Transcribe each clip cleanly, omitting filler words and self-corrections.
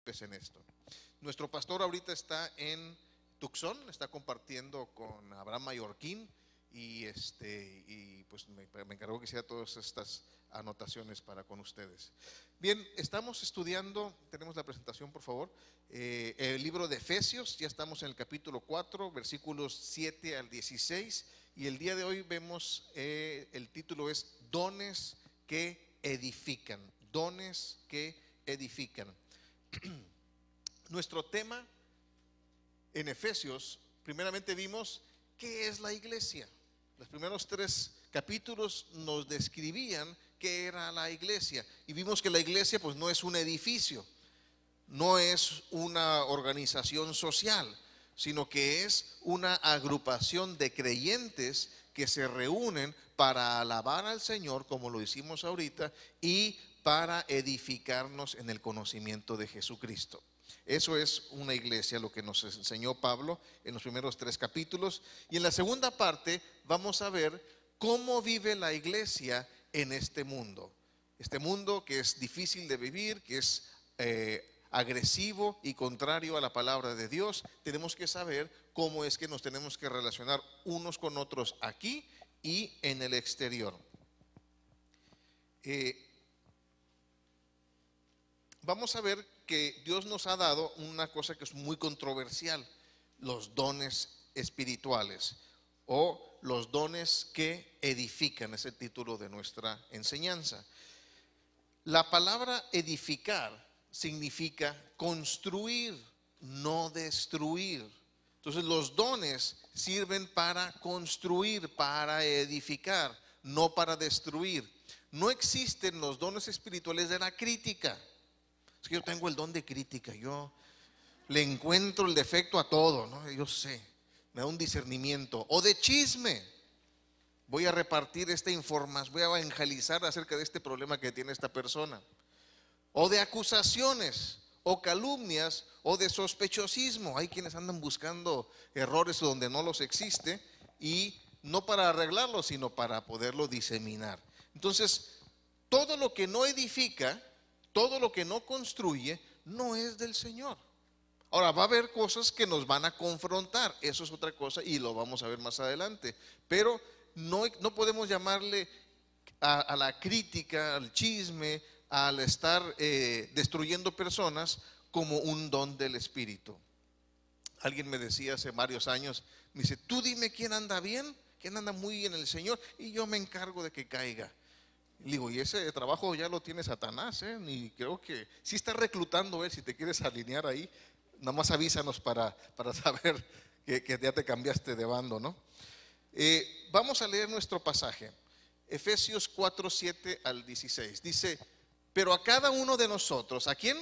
partícipes en esto. Nuestro pastor ahorita está en Tucson, está compartiendo con Abraham Mallorquín y pues me encargó que hiciera todas estas anotaciones para con ustedes. Bien, estamos estudiando, tenemos la presentación por favor, el libro de Efesios. Ya estamos en el capítulo 4, versículos 7 al 16, y el día de hoy vemos, el título es Dones que edifican. Dones que edifican. Nuestro tema en Efesios, primeramente vimos qué es la iglesia. Los primeros 3 capítulos nos describían qué era la iglesia, y vimos que la iglesia pues no es un edificio, no es una organización social, sino que es una agrupación de creyentes que se reúnen para alabar al Señor, como lo hicimos ahorita, y para edificarnos en el conocimiento de Jesucristo. Eso es una iglesia, lo que nos enseñó Pablo en los primeros 3 capítulos. Y en la segunda parte vamos a ver cómo vive la iglesia en este mundo. Este mundo que es difícil de vivir, que es agresivo y contrario a la palabra de Dios. Tenemos que saber cómo es que nos tenemos que relacionar unos con otros aquí y en el exterior. Vamos a ver que Dios nos ha dado una cosa que es muy controversial: los dones espirituales, o los dones que edifican. Es el título de nuestra enseñanza. La palabra edificar significa construir, no destruir. Entonces los dones sirven para construir, para edificar, no para destruir. No existen los dones espirituales de la crítica. Es que yo tengo el don de crítica, yo le encuentro el defecto a todo, ¿no? Yo sé, me da un discernimiento. O de chisme, voy a repartir esta información, voy a evangelizar acerca de este problema que tiene esta persona. O de acusaciones, o calumnias, o de sospechosismo. Hay quienes andan buscando errores donde no los existe, y no para arreglarlos, sino para poderlo diseminar. Entonces, todo lo que no edifica, todo lo que no construye, no es del Señor. Ahora, va a haber cosas que nos van a confrontar, eso es otra cosa y lo vamos a ver más adelante. Pero no podemos llamarle a la crítica, al chisme, al estar destruyendo personas como un don del Espíritu. Alguien me decía hace varios años, me dice: tú dime quién anda bien, quién anda muy bien en el Señor, y yo me encargo de que caiga. Le digo, y ese trabajo ya lo tiene Satanás, y creo que sí está reclutando él. Si te quieres alinear ahí, nada más avísanos para saber que ya te cambiaste de bando, ¿no? Vamos a leer nuestro pasaje, Efesios 4, 7 al 16. Dice: pero a cada uno de nosotros, ¿a quién?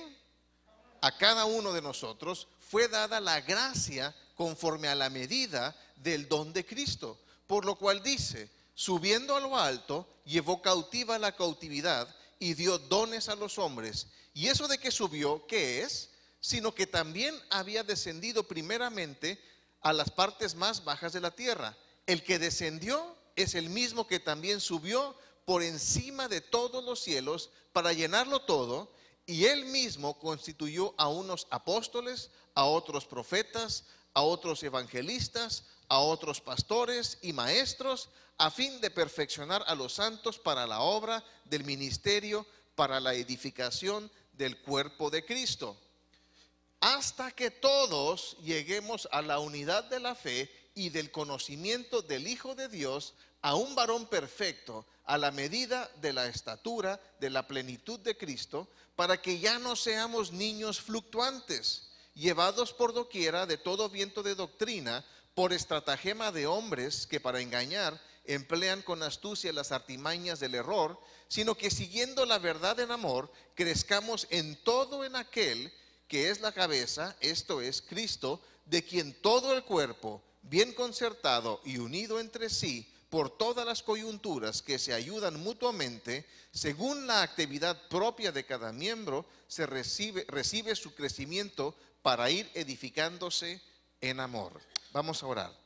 A cada uno de nosotros fue dada la gracia conforme a la medida del don de Cristo, por lo cual dice: subiendo a lo alto, llevó cautiva la cautividad y dio dones a los hombres. Y eso de que subió, ¿qué es? Sino que también había descendido primeramente a las partes más bajas de la tierra. El que descendió es el mismo que también subió por encima de todos los cielos para llenarlo todo. Y él mismo constituyó a unos apóstoles, a otros profetas, a otros evangelistas, a otros pastores y maestros, a fin de perfeccionar a los santos para la obra del ministerio, para la edificación del cuerpo de Cristo, hasta que todos lleguemos a la unidad de la fe y del conocimiento del Hijo de Dios, a un varón perfecto, a la medida de la estatura de la plenitud de Cristo, para que ya no seamos niños fluctuantes, llevados por doquiera de todo viento de doctrina, por estratagema de hombres que para engañar emplean con astucia las artimañas del error, sino que siguiendo la verdad en amor, crezcamos en todo en aquel que es la cabeza, esto es Cristo, de quien todo el cuerpo, bien concertado y unido entre sí por todas las coyunturas que se ayudan mutuamente, según la actividad propia de cada miembro, recibe su crecimiento para ir edificándose en amor. Vamos a orar.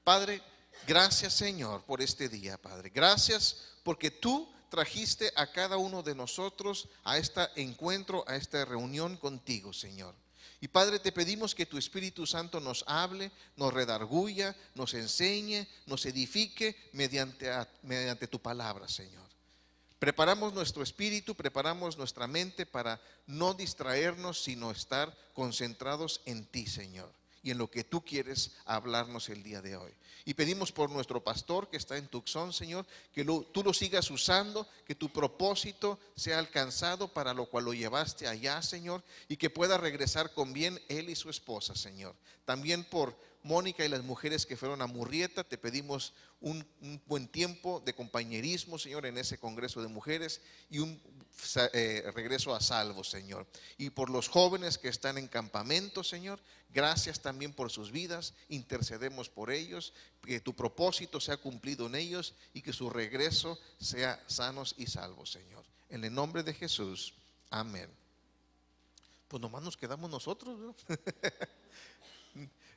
Padre, gracias Señor por este día, Padre. Gracias porque tú trajiste a cada uno de nosotros a este encuentro, a esta reunión contigo, Señor. Y Padre, te pedimos que tu Espíritu Santo nos hable, nos redarguya, nos enseñe, nos edifique mediante tu palabra, Señor. Preparamos nuestro espíritu, preparamos nuestra mente para no distraernos, sino estar concentrados en ti, Señor, y en lo que tú quieres hablarnos el día de hoy. Y pedimos por nuestro pastor que está en Tucson, Señor, que tú lo sigas usando, que tu propósito sea alcanzado para lo cual lo llevaste allá, Señor, y que pueda regresar con bien él y su esposa, Señor. También por Mónica y las mujeres que fueron a Murrieta, te pedimos un buen tiempo de compañerismo, Señor, en ese congreso de mujeres, y un regreso a salvo, Señor. Y por los jóvenes que están en campamento, Señor, gracias también por sus vidas, intercedemos por ellos, que tu propósito sea cumplido en ellos y que su regreso sea sanos y salvos, Señor. En el nombre de Jesús, amén. Pues nomás nos quedamos nosotros, ¿no?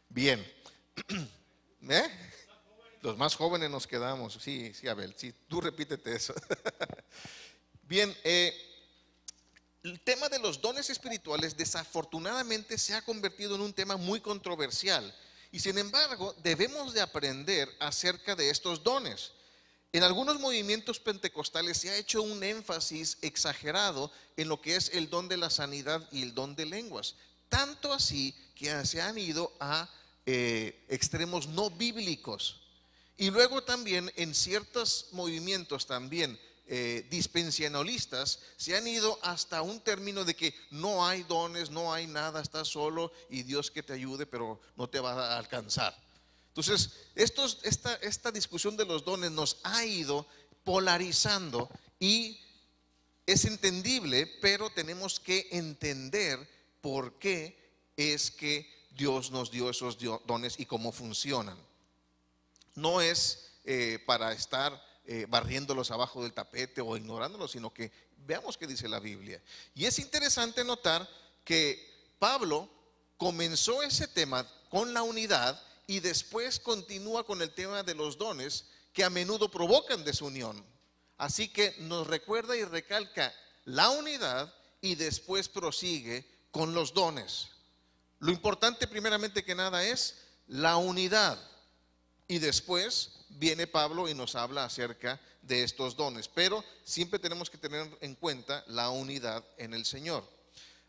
Bien. Los más jóvenes nos quedamos. Sí, Abel, sí, tú repítete eso. Bien, el tema de los dones espirituales desafortunadamente se ha convertido en un tema muy controversial. Y sin embargo, debemos de aprender acerca de estos dones. En algunos movimientos pentecostales se ha hecho un énfasis exagerado en lo que es el don de la sanidad y el don de lenguas. Tanto así que se han ido a extremos no bíblicos. Y luego también en ciertos movimientos también dispensacionalistas se han ido hasta un término de que no hay dones, no hay nada, estás solo y Dios que te ayude, pero no te va a alcanzar. Entonces, esta discusión de los dones nos ha ido polarizando y es entendible, pero tenemos que entender por qué es que Dios nos dio esos dones y cómo funcionan. No es para estar barriéndolos abajo del tapete o ignorándolos, sino que veamos qué dice la Biblia. Y es interesante notar que Pablo comenzó ese tema con la unidad y después continúa con el tema de los dones que a menudo provocan desunión. Así que nos recuerda y recalca la unidad y después prosigue con los dones. Lo importante primeramente que nada es la unidad y después viene Pablo y nos habla acerca de estos dones, pero siempre tenemos que tener en cuenta la unidad en el Señor.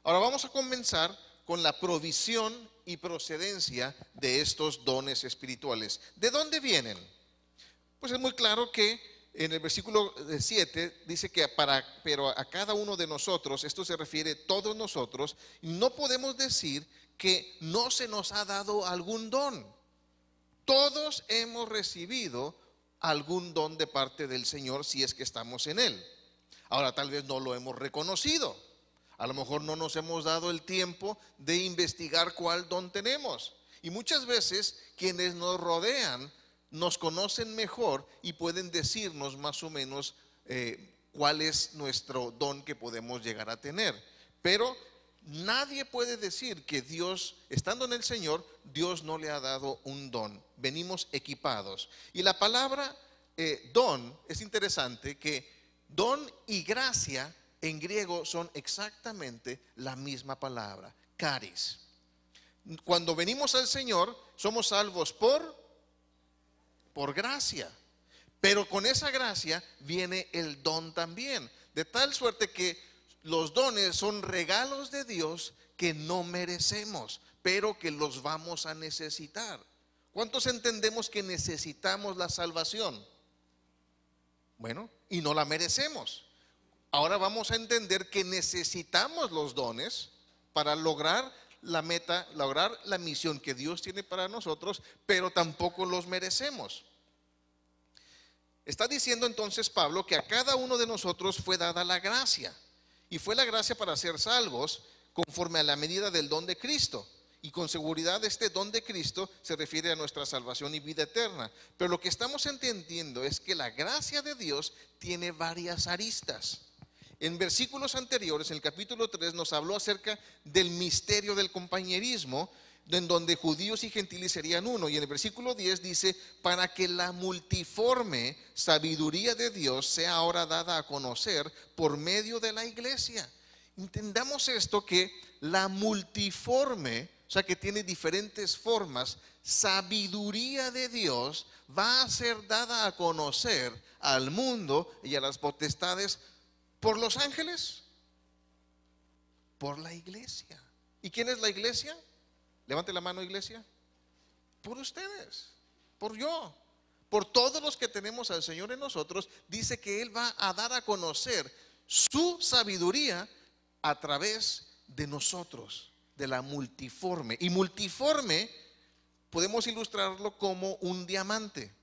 Ahora vamos a comenzar con la provisión y procedencia de estos dones espirituales. ¿De dónde vienen? Pues es muy claro que en el versículo 7 dice que pero a cada uno de nosotros, esto se refiere a todos nosotros, no podemos decir que no se nos ha dado algún don. Todos hemos recibido algún don de parte del Señor si es que estamos en Él. Ahora tal vez no lo hemos reconocido. A lo mejor no nos hemos dado el tiempo de investigar cuál don tenemos. Y muchas veces quienes nos rodean nos conocen mejor y pueden decirnos más o menos cuál es nuestro don que podemos llegar a tener. Pero nadie puede decir que Dios, estando en el Señor, Dios no le ha dado un don. Venimos equipados. Y la palabra don, es interesante que don y gracia en griego son exactamente la misma palabra, caris. Cuando venimos al Señor, somos salvos por gracia. Pero con esa gracia viene el don también. De tal suerte que los dones son regalos de Dios que no merecemos, pero que los vamos a necesitar. ¿Cuántos entendemos que necesitamos la salvación? Bueno, y no la merecemos. Ahora vamos a entender que necesitamos los dones para lograr la meta, lograr la misión que Dios tiene para nosotros, pero tampoco los merecemos. Está diciendo entonces Pablo que a cada uno de nosotros fue dada la gracia. Y fue la gracia para ser salvos conforme a la medida del don de Cristo. Y con seguridad este don de Cristo se refiere a nuestra salvación y vida eterna. Pero lo que estamos entendiendo es que la gracia de Dios tiene varias aristas. En versículos anteriores, en el capítulo 3, nos habló acerca del misterio del compañerismo, en donde judíos y gentiles serían uno. Y en el versículo 10 dice, para que la multiforme sabiduría de Dios sea ahora dada a conocer por medio de la iglesia. Entendamos esto, que la multiforme, o sea, que tiene diferentes formas, sabiduría de Dios va a ser dada a conocer al mundo y a las potestades por los ángeles, por la iglesia. ¿Y quién es la iglesia? Levante la mano, iglesia. Por ustedes, por yo, por todos los que tenemos al Señor en nosotros. Dice que Él va a dar a conocer su sabiduría a través de nosotros, de la multiforme. Y multiforme podemos ilustrarlo como un diamante.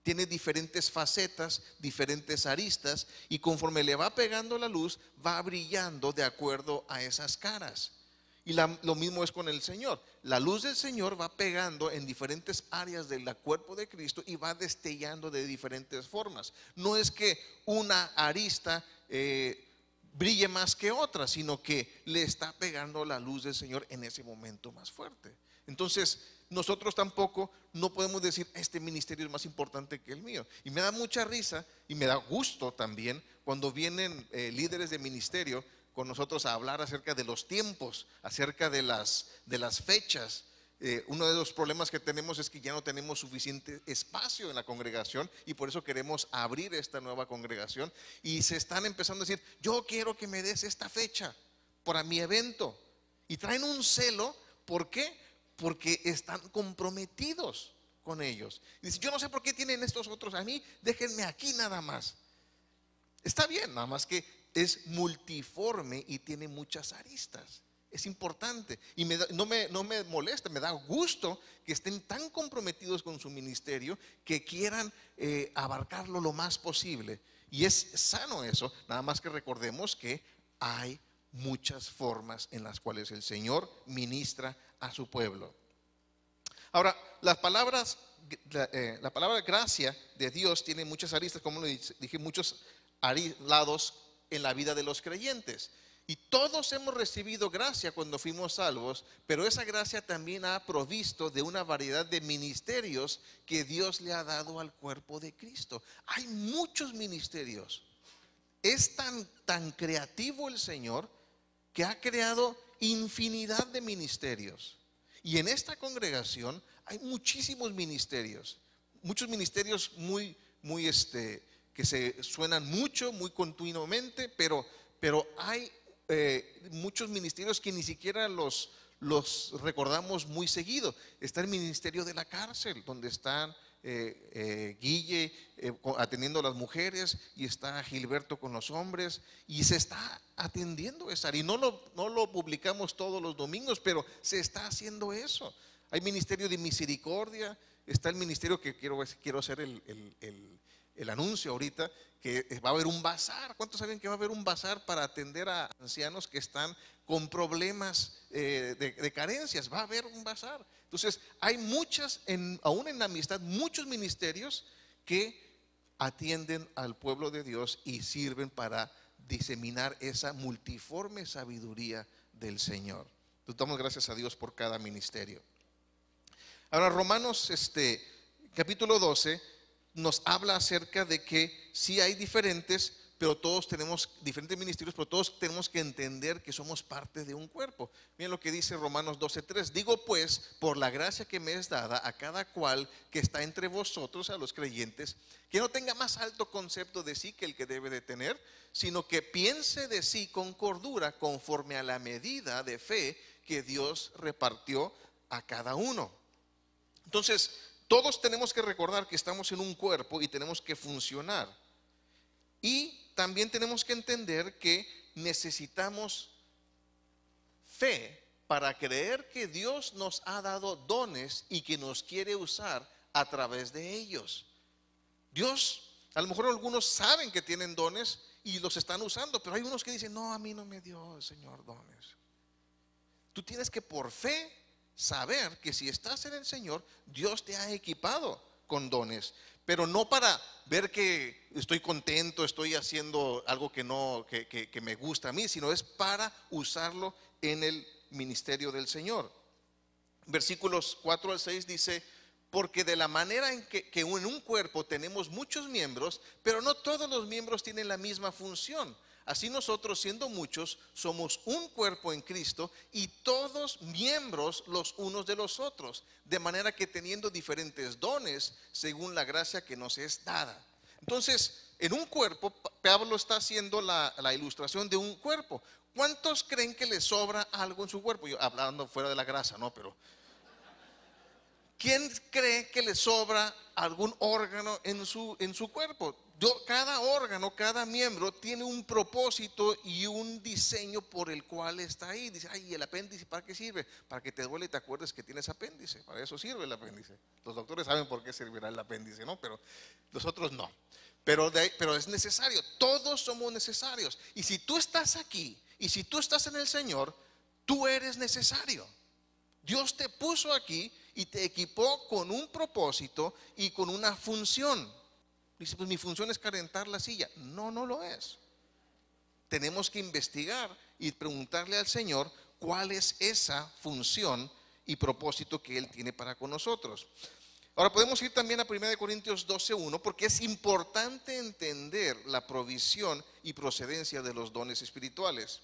Tiene diferentes facetas, diferentes aristas, y conforme le va pegando la luz, va brillando de acuerdo a esas caras. Y lo mismo es con el Señor. La luz del Señor va pegando en diferentes áreas del cuerpo de Cristo y va destellando de diferentes formas. No es que una arista brille más que otra, sino que le está pegando la luz del Señor en ese momento más fuerte. Entonces, nosotros tampoco no podemos decir este ministerio es más importante que el mío. Y me da mucha risa y me da gusto también cuando vienen líderes de ministerio con nosotros a hablar acerca de los tiempos, acerca de las fechas. Uno de los problemas que tenemos es que ya no tenemos suficiente espacio en la congregación, y por eso queremos abrir esta nueva congregación, y se están empezando a decir, yo quiero que me des esta fecha para mi evento, y traen un celo. ¿Por qué? Porque están comprometidos con ellos. Y dicen, yo no sé por qué tienen estos otros, a mí déjenme aquí nada más. Está bien, nada más que es multiforme y tiene muchas aristas. Es importante y no me molesta, me da gusto que estén tan comprometidos con su ministerio que quieran abarcarlo lo más posible. Y es sano eso, nada más que recordemos que hay muchas formas en las cuales el Señor ministra a su pueblo. Ahora, la palabra gracia de Dios tiene muchas aristas, como lo dije, muchos lados en la vida de los creyentes. Y todos hemos recibido gracia cuando fuimos salvos, pero esa gracia también ha provisto de una variedad de ministerios que Dios le ha dado al cuerpo de Cristo. Hay muchos ministerios. Es tan creativo el Señor que ha creado infinidad de ministerios. Y en esta congregación hay muchísimos ministerios, muchos ministerios muy que se suenan mucho, muy continuamente, pero hay muchos ministerios que ni siquiera los recordamos muy seguido. Está el ministerio de la cárcel, donde están Guille atendiendo a las mujeres, y está Gilberto con los hombres, y se está atendiendo esa área. Y no lo publicamos todos los domingos, pero se está haciendo eso. Hay ministerio de misericordia, está el ministerio que quiero hacer el anuncio ahorita, que va a haber un bazar. ¿Cuántos saben que va a haber un bazar para atender a ancianos que están con problemas de carencias? Va a haber un bazar. Entonces hay muchas, aún en la amistad, muchos ministerios que atienden al pueblo de Dios y sirven para diseminar esa multiforme sabiduría del Señor. Entonces damos gracias a Dios por cada ministerio. Ahora, Romanos capítulo 12 nos habla acerca de que sí hay diferentes, pero todos tenemos diferentes ministerios, pero todos tenemos que entender que somos parte de un cuerpo. Miren lo que dice Romanos 12:3. Digo pues, por la gracia que me es dada a cada cual que está entre vosotros, a los creyentes, que no tenga más alto concepto de sí que el que debe de tener, sino que piense de sí con cordura, conforme a la medida de fe que Dios repartió a cada uno. Entonces, todos tenemos que recordar que estamos en un cuerpo y tenemos que funcionar. Y también tenemos que entender que necesitamos fe para creer que Dios nos ha dado dones y que nos quiere usar a través de ellos. Dios, a lo mejor algunos saben que tienen dones y los están usando, pero hay unos que dicen, no, a mí no me dio el Señor dones. Tú tienes que por fe saber que si estás en el Señor, Dios te ha equipado con dones, pero no para ver que estoy contento, estoy haciendo algo que me gusta a mí, sino es para usarlo en el ministerio del Señor. versículos 4 al 6 dice: porque de la manera que en un cuerpo tenemos muchos miembros, pero no todos los miembros tienen la misma función. Así nosotros, siendo muchos, somos un cuerpo en Cristo y todos miembros los unos de los otros, de manera que teniendo diferentes dones según la gracia que nos es dada. Entonces, en un cuerpo, Pablo está haciendo la ilustración de un cuerpo. ¿Cuántos creen que les sobra algo en su cuerpo? Yo hablando fuera de la grasa, ¿no? Pero ¿quién cree que le sobra algún órgano en su cuerpo? Cada órgano, cada miembro tiene un propósito y un diseño por el cual está ahí. Dice: ay, ¿el apéndice para qué sirve? Para que te duele y te acuerdes que tienes apéndice. Para eso sirve el apéndice. Los doctores saben por qué servirá el apéndice, ¿no? Pero nosotros no. Pero es necesario. Todos somos necesarios. Y si tú estás aquí y si tú estás en el Señor, tú eres necesario. Dios te puso aquí y te equipó con un propósito y con una función. Dice: pues mi función es calentar la silla. No, no lo es. Tenemos que investigar y preguntarle al Señor cuál es esa función y propósito que Él tiene para con nosotros. Ahora podemos ir también a 1 Corintios 12:1, porque es importante entender la provisión y procedencia de los dones espirituales.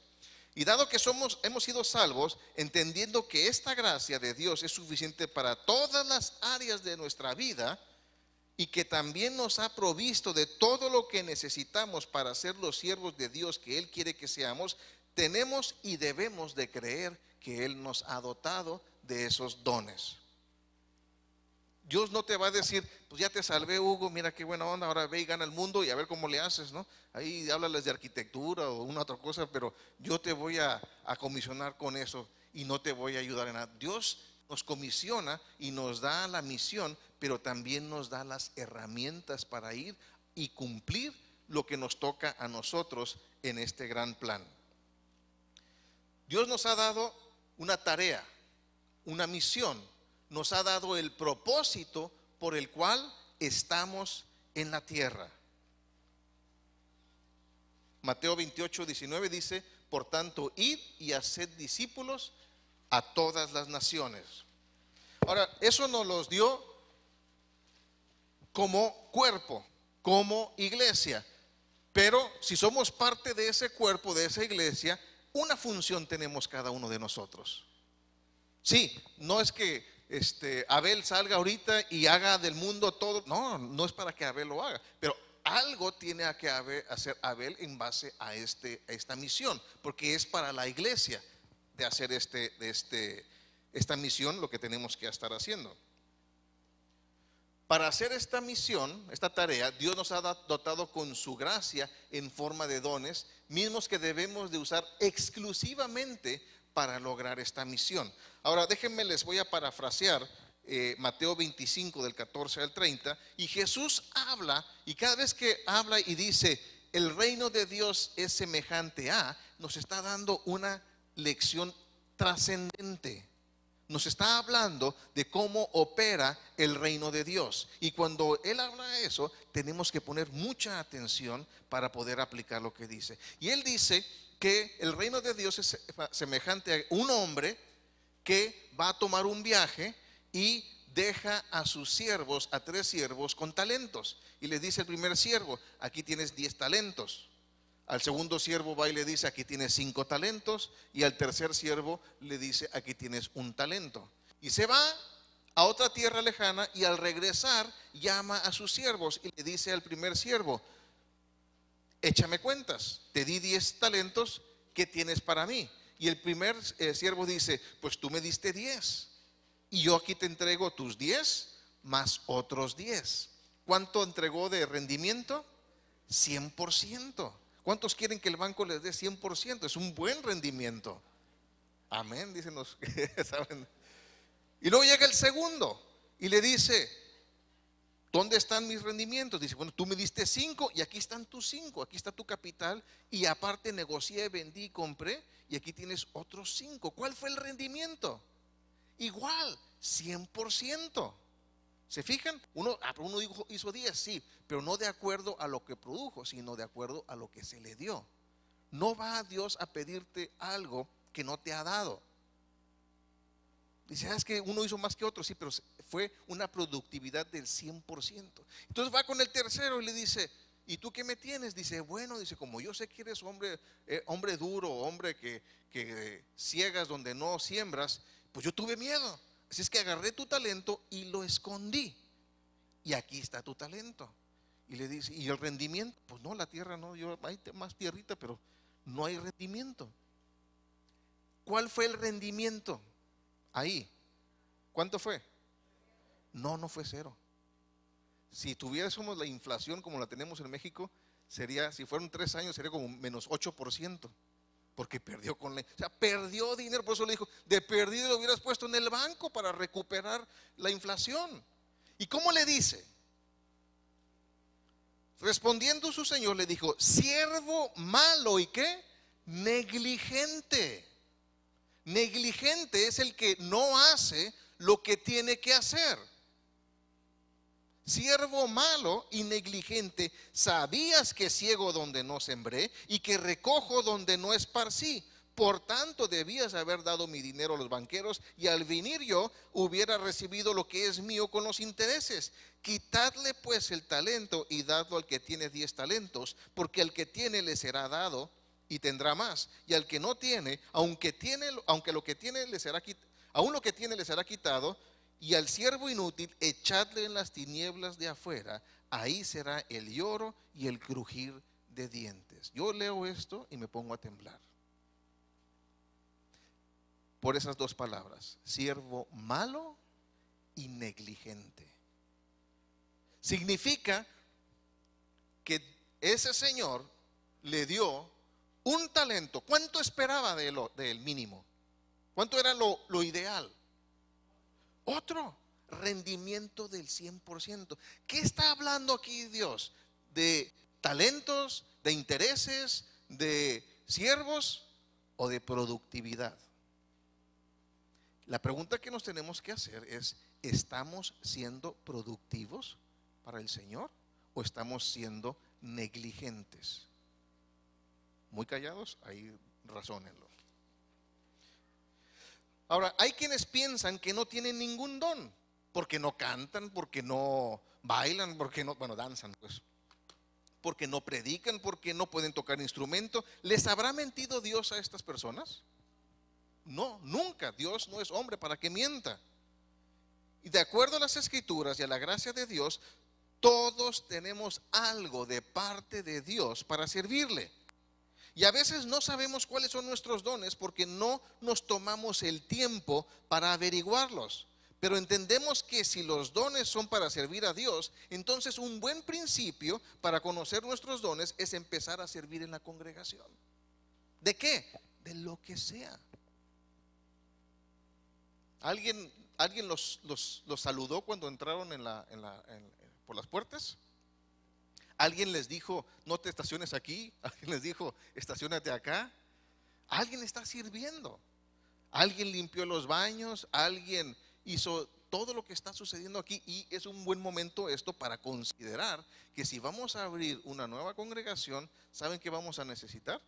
Y dado que hemos sido salvos, entendiendo que esta gracia de Dios es suficiente para todas las áreas de nuestra vida, y que también nos ha provisto de todo lo que necesitamos para ser los siervos de Dios que Él quiere que seamos, tenemos y debemos de creer que Él nos ha dotado de esos dones. Dios no te va a decir: pues ya te salvé, Hugo, mira qué buena onda, ahora ve y gana el mundo y a ver cómo le haces, ¿no? Ahí háblales de arquitectura o una otra cosa, pero yo te voy a comisionar con eso y no te voy a ayudar en nada. Dios nos comisiona y nos da la misión, pero también nos da las herramientas para ir y cumplir lo que nos toca a nosotros en este gran plan. Dios nos ha dado una tarea, una misión. Nos ha dado el propósito por el cual estamos en la tierra. Mateo 28:19 dice: por tanto, id y haced discípulos a todas las naciones. Ahora, eso nos los dio como cuerpo, como iglesia. Pero si somos parte de ese cuerpo, de esa iglesia, una función tenemos cada uno de nosotros. Sí, no es que Abel salga ahorita y haga del mundo todo. No, no es para que Abel lo haga, pero algo tiene que hacer Abel en base a esta misión, porque es para la iglesia de hacer esta misión lo que tenemos que estar haciendo. Para hacer esta misión, esta tarea, Dios nos ha dotado con su gracia en forma de dones, mismos que debemos de usar exclusivamente para lograr esta misión. Ahora déjenme, les voy a parafrasear Mateo 25 del 14 al 30. Y Jesús habla, y cada vez que habla y dice el reino de Dios es semejante a, nos está dando una lección trascendente. Nos está hablando de cómo opera el reino de Dios. Y cuando Él habla eso, tenemos que poner mucha atención para poder aplicar lo que dice. Y Él dice que el reino de Dios es semejante a un hombre que va a tomar un viaje y deja a sus siervos, a 3 siervos con talentos. Y le dice el primer siervo: aquí tienes 10 talentos. Al segundo siervo va y le dice: aquí tienes 5 talentos. Y al tercer siervo le dice: aquí tienes 1 talento. Y se va a otra tierra lejana, y al regresar llama a sus siervos y le dice al primer siervo: échame cuentas, te di 10 talentos, ¿qué tienes para mí? Y el primer siervo dice: pues tú me diste 10 y yo aquí te entrego tus 10 más otros 10. ¿Cuánto entregó de rendimiento? 100%. ¿Cuántos quieren que el banco les dé 100%? Es un buen rendimiento. Amén, dicen los que saben. Y luego llega el segundo y le dice: ¿dónde están mis rendimientos? Dice: bueno, tú me diste 5 y aquí están tus 5, aquí está tu capital, y aparte negocié, vendí y compré, y aquí tienes otros 5. ¿Cuál fue el rendimiento? Igual, 100%. ¿Se fijan? Uno hizo 10, sí, pero no de acuerdo a lo que produjo, sino de acuerdo a lo que se le dio. No va a Dios a pedirte algo que no te ha dado. Dice, es que uno hizo más que otro, sí, pero fue una productividad del 100%. Entonces va con el tercero y le dice, ¿y tú qué me tienes? Dice, bueno, dice, como yo sé que eres hombre duro, hombre que ciegas donde no siembras, pues yo tuve miedo. Así es que agarré tu talento y lo escondí. Y aquí está tu talento. Y le dice, ¿y el rendimiento? Pues no, la tierra no, hay más tierrita, pero no hay rendimiento. ¿Cuál fue el rendimiento? Ahí, ¿cuánto fue? No fue cero. Si tuviésemos la inflación como la tenemos en México, sería, si fueron 3 años, sería como menos 8%, porque perdió o sea, perdió dinero. Por eso le dijo, de perdido lo hubieras puesto en el banco para recuperar la inflación. ¿Y cómo le dice? Respondiendo su señor le dijo, siervo malo y ¿qué? Negligente. Negligente es el que no hace lo que tiene que hacer. Siervo malo y negligente, sabías que ciego donde no sembré y que recojo donde no esparcí. Por tanto debías haber dado mi dinero a los banqueros, y al venir yo hubiera recibido lo que es mío con los intereses. Quitadle pues el talento y dadlo al que tiene 10 talentos, porque al que tiene le será dado y tendrá más, y al que no tiene, aunque lo que tiene le será quitado, aún lo que tiene le será quitado. Y al siervo inútil echadle en las tinieblas de afuera, ahí será el lloro y el crujir de dientes. Yo leo esto y me pongo a temblar por esas dos palabras, siervo malo y negligente. Significa que ese señor le dio un talento. ¿Cuánto esperaba de él mínimo? ¿Cuánto era lo ideal? Otro rendimiento del 100%. ¿Qué está hablando aquí Dios? ¿De talentos, de intereses, de siervos o de productividad? La pregunta que nos tenemos que hacer es, ¿estamos siendo productivos para el Señor o estamos siendo negligentes? Muy callados, ahí razónenlo. Ahora, hay quienes piensan que no tienen ningún don, porque no cantan, porque no bailan, porque no, bueno, danzan pues, porque no predican, porque no pueden tocar instrumento. ¿Les habrá mentido Dios a estas personas? No, nunca. Dios no es hombre para que mienta. Y de acuerdo a las Escrituras y a la gracia de Dios, todos tenemos algo de parte de Dios para servirle. Y a veces no sabemos cuáles son nuestros dones porque no nos tomamos el tiempo para averiguarlos. Pero entendemos que si los dones son para servir a Dios, entonces un buen principio para conocer nuestros dones es empezar a servir en la congregación. ¿De qué? De lo que sea. ¿Alguien los saludó cuando entraron por las puertas? ¿Alguien les dijo, no te estaciones aquí? ¿Alguien les dijo, estacionate acá? Alguien está sirviendo. Alguien limpió los baños. Alguien hizo todo lo que está sucediendo aquí. Y es un buen momento esto para considerar que si vamos a abrir una nueva congregación, ¿saben qué vamos a necesitar?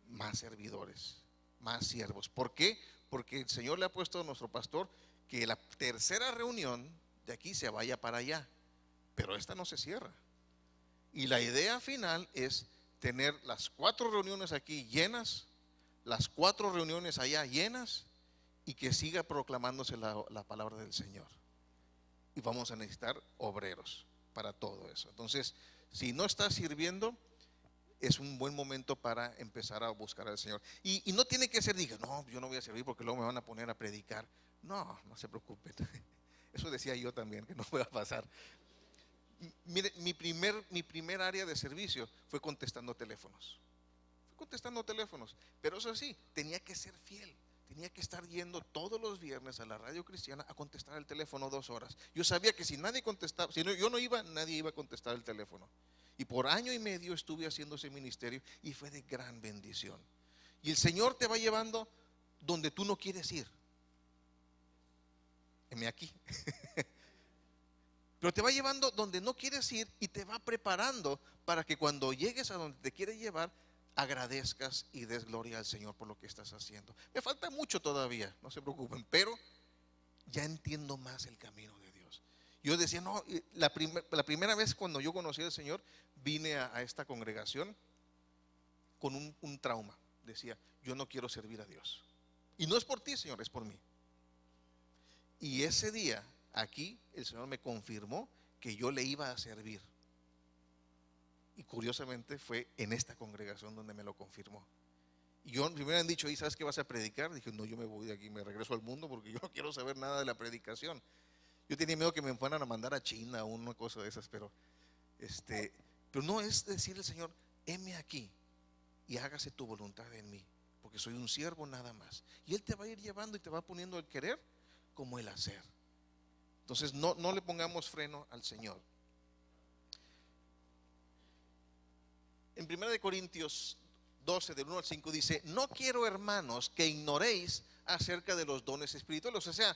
Más servidores, más siervos. ¿Por qué? Porque el Señor le ha puesto a nuestro pastor que la tercera reunión de aquí se vaya para allá. Pero esta no se cierra. Y la idea final es tener las 4 reuniones aquí llenas, las 4 reuniones allá llenas, y que siga proclamándose la palabra del Señor. Y vamos a necesitar obreros para todo eso. Entonces, si no estás sirviendo, es un buen momento para empezar a buscar al Señor. Y no tiene que ser, diga, no, yo no voy a servir porque luego me van a poner a predicar. No se preocupen. Eso decía yo también, que no pueda pasar. Mire, mi primer área de servicio fue contestando teléfonos. Pero eso sí, tenía que ser fiel. Tenía que estar yendo todos los viernes a la radio cristiana a contestar el teléfono 2 horas. Yo sabía que si nadie contestaba, si yo no iba, nadie iba a contestar el teléfono. Y por año y medio estuve haciendo ese ministerio y fue de gran bendición. Y el Señor te va llevando donde tú no quieres ir. Heme aquí. Pero te va llevando donde no quieres ir y te va preparando para que cuando llegues a donde te quiere llevar, agradezcas y des gloria al Señor por lo que estás haciendo. Me falta mucho todavía, no se preocupen, pero ya entiendo más el camino de Dios. Yo decía, no, la primera vez cuando yo conocí al Señor, vine a esta congregación con un trauma. Decía, yo no quiero servir a Dios. Y no es por ti, Señor, es por mí. Y ese día, aquí, el Señor me confirmó que yo le iba a servir. Y curiosamente fue en esta congregación donde me lo confirmó. Y yo me hubieran dicho, ¿y sabes qué vas a predicar? Dije, no, yo me voy de aquí, me regreso al mundo porque yo no quiero saber nada de la predicación. Yo tenía miedo que me fueran a mandar a China o una cosa de esas, pero no es decir el Señor, heme aquí y hágase tu voluntad en mí, porque soy un siervo nada más. Y Él te va a ir llevando y te va poniendo el querer como el hacer. Entonces no le pongamos freno al Señor. En 1 Corintios 12, del 1 al 5 dice, no quiero, hermanos, que ignoréis acerca de los dones espirituales. O sea,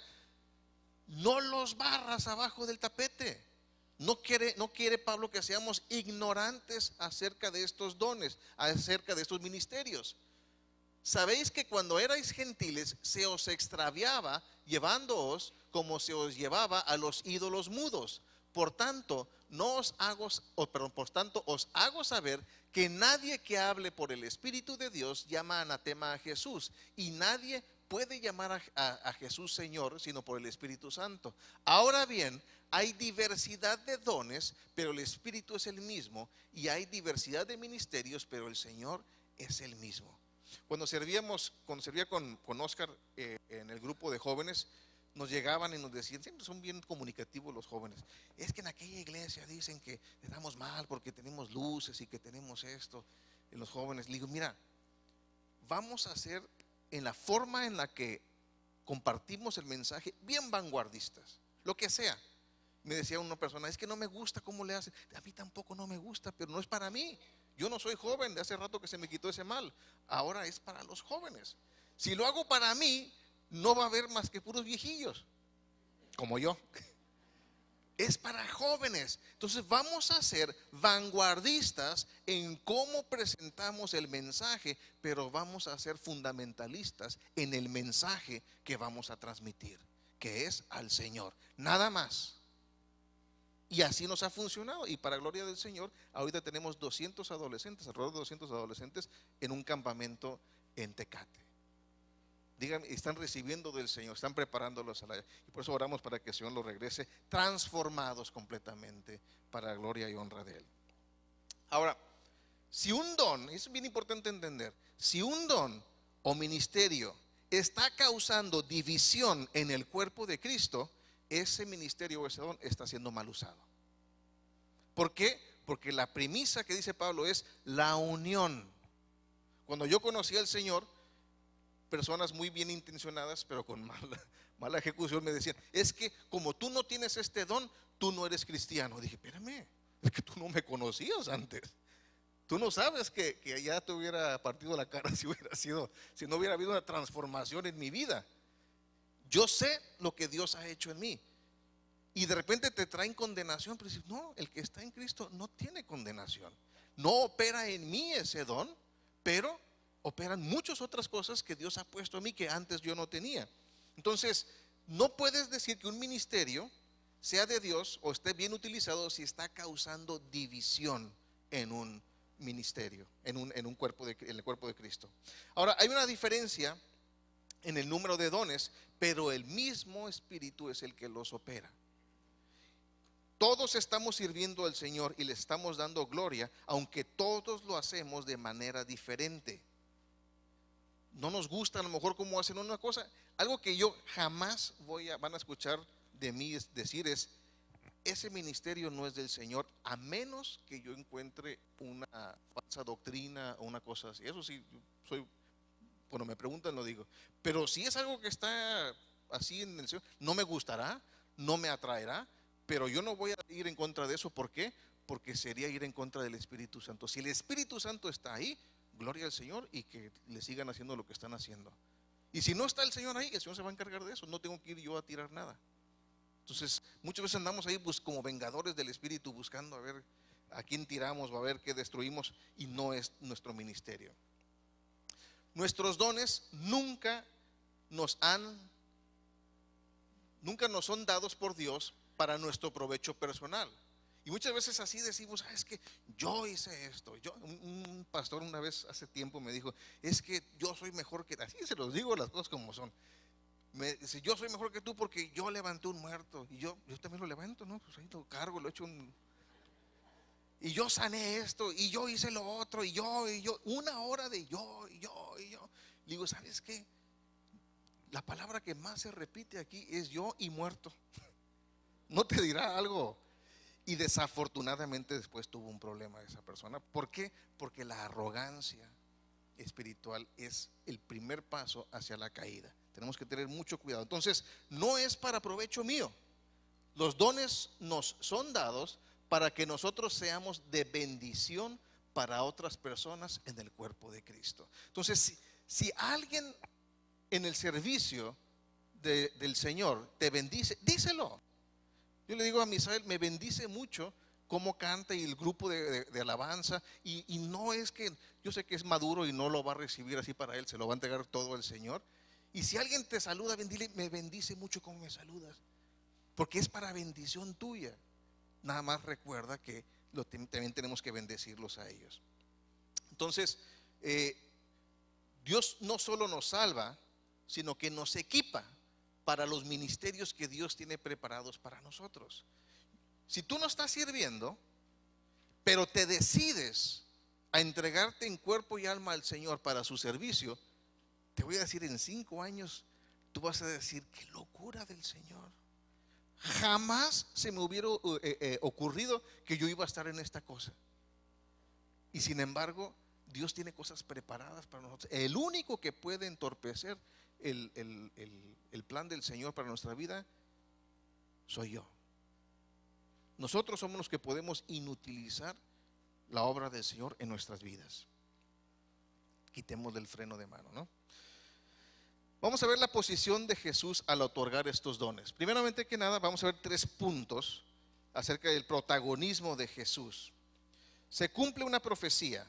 no los barras abajo del tapete. No quiere Pablo que seamos ignorantes acerca de estos dones, acerca de estos ministerios. Sabéis que cuando erais gentiles se os extraviaba llevándoos como se os llevaba a los ídolos mudos. Por tanto, os hago saber que nadie que hable por el Espíritu de Dios llama anatema a Jesús, y nadie puede llamar a Jesús Señor sino por el Espíritu Santo. Ahora bien, hay diversidad de dones, pero el Espíritu es el mismo, y hay diversidad de ministerios, pero el Señor es el mismo. Cuando servía con Oscar en el grupo de jóvenes, nos llegaban y nos decían, siempre son bien comunicativos los jóvenes, es que en aquella iglesia dicen que estamos mal porque tenemos luces y que tenemos esto. En los jóvenes le digo, mira, vamos a ser en la forma en la que compartimos el mensaje bien vanguardistas, lo que sea. Me decía una persona, es que no me gusta cómo le hacen. A mí tampoco no me gusta, pero no es para mí. Yo no soy joven, de hace rato que se me quitó ese mal. Ahora es para los jóvenes. Si lo hago para mí, no va a haber más que puros viejillos, como yo. Es para jóvenes. Entonces vamos a ser vanguardistas en cómo presentamos el mensaje, pero vamos a ser fundamentalistas en el mensaje que vamos a transmitir, que es al Señor, nada más. Y así nos ha funcionado, y para gloria del Señor, ahorita tenemos 200 adolescentes, alrededor de 200 adolescentes en un campamento en Tecate. Digan, están recibiendo del Señor, están preparándolos a la, y por eso oramos para que el Señor los regrese transformados completamente para la gloria y honra de Él. Ahora, si un don, es bien importante entender, si un don o ministerio está causando división en el cuerpo de Cristo, ese ministerio o ese don está siendo mal usado. ¿Por qué? Porque la premisa que dice Pablo es la unión. Cuando yo conocí al Señor, personas muy bien intencionadas, pero con mala ejecución, me decían, es que como tú no tienes este don, tú no eres cristiano. Dije, espérame, es que tú no me conocías antes. Tú no sabes que ya te hubiera partido la cara si no hubiera habido una transformación en mi vida. Yo sé lo que Dios ha hecho en mí. Y de repente te traen condenación, pero dices, no, el que está en Cristo no tiene condenación. No opera en mí ese don, pero operan muchas otras cosas que Dios ha puesto en mí que antes yo no tenía. Entonces, no puedes decir que un ministerio sea de Dios o esté bien utilizado si está causando división en un ministerio, en el cuerpo de Cristo. Ahora, hay una diferencia en el número de dones, pero el mismo Espíritu es el que los opera. Todos estamos sirviendo al Señor y le estamos dando gloria, aunque todos lo hacemos de manera diferente. No nos gusta a lo mejor cómo hacen una cosa. Algo que yo jamás van a escuchar de mí decir es, ese ministerio no es del Señor, a menos que yo encuentre una falsa doctrina o una cosa así. Eso sí, cuando me preguntan lo digo. Pero si es algo que está así en el Señor, no me gustará, no me atraerá, pero yo no voy a ir en contra de eso. ¿Por qué? Porque sería ir en contra del Espíritu Santo. Si el Espíritu Santo está ahí, gloria al Señor, y que le sigan haciendo lo que están haciendo. Y si no está el Señor ahí, el Señor se va a encargar de eso. No tengo que ir yo a tirar nada. Entonces, muchas veces andamos ahí como vengadores del Espíritu, buscando a ver a quién tiramos o a ver qué destruimos, y no es nuestro ministerio. Nuestros dones nunca nunca nos son dados por Dios para nuestro provecho personal. Y muchas veces así decimos, es que yo hice esto. Un pastor una vez hace tiempo me dijo, es que yo soy mejor que, así se los digo las cosas como son. Me dice, yo soy mejor que tú porque yo levanté un muerto. Y yo también lo levanto, ¿no? Pues ahí lo cargo, lo echo y yo sané esto, y yo hice lo otro, y yo, una hora de yo. Le digo, ¿sabes qué? La palabra que más se repite aquí es yo y muerto. ¿No te dirá algo? Y desafortunadamente después tuvo un problema esa persona. ¿Por qué? Porque la arrogancia espiritual es el primer paso hacia la caída. Tenemos que tener mucho cuidado. Entonces, no es para provecho mío. Los dones nos son dados para que nosotros seamos de bendición para otras personas en el cuerpo de Cristo. Entonces, si alguien en el servicio del Señor te bendice, díselo. Yo le digo a Misael, me bendice mucho cómo canta y el grupo de alabanza, y no es que, yo sé que es maduro y no lo va a recibir así para él, se lo va a entregar todo el Señor. Y si alguien te saluda, dile, me bendice mucho como me saludas, porque es para bendición tuya. Nada más recuerda que también tenemos que bendecirlos a ellos. Entonces, Dios no solo nos salva, sino que nos equipa para los ministerios que Dios tiene preparados para nosotros. Si tú no estás sirviendo, pero te decides a entregarte en cuerpo y alma al Señor para su servicio, te voy a decir, en 5 años tú vas a decir, qué locura del Señor. Jamás se me hubiera ocurrido que yo iba a estar en esta cosa. Y sin embargo, Dios tiene cosas preparadas para nosotros. El único que puede entorpecer el plan del Señor para nuestra vida soy yo. Nosotros somos los que podemos inutilizar la obra del Señor en nuestras vidas. Quitemos del freno de mano, ¿no? Vamos a ver la posición de Jesús al otorgar estos dones. Primeramente que nada, vamos a ver 3 puntos acerca del protagonismo de Jesús. Se cumple una profecía.